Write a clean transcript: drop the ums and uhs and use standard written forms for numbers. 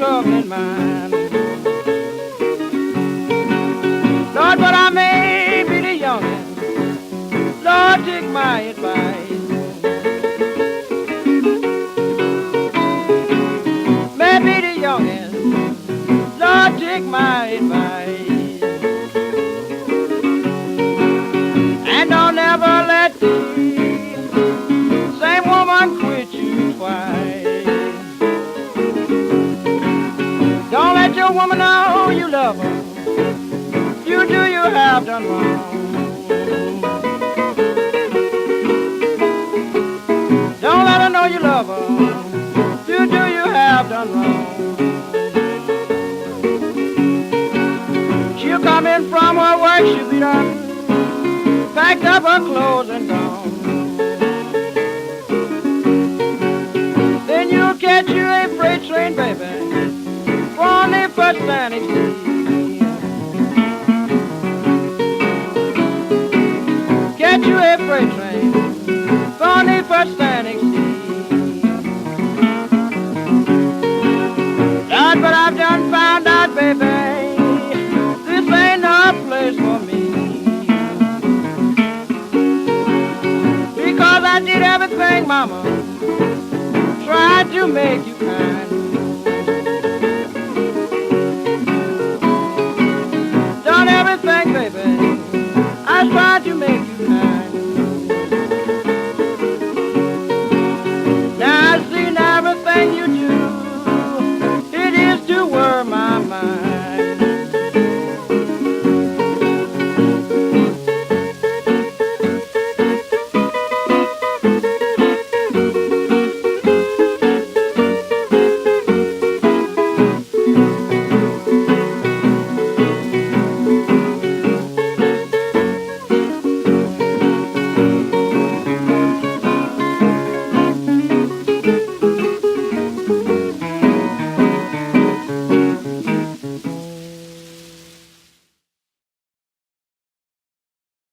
troubling mind. Lord, but I may be the youngest. Lord, take my advice. May be the youngest. Lord, take my advice. And don't ever let the same woman quit you twice. Don't let your woman know you love her. You do, you have done wrong. Don't let her know you love her. You do, you have done wrong. She'll come in from her work, she'll be done, packed up her clothes and gone. Then you'll catch you a freight train, baby, from the first standing sea. Catch you a freight train from the first standing sea. Lord, but I've done found out, baby, this ain't no place for me. Because I did everything, mama, tried to make you kind.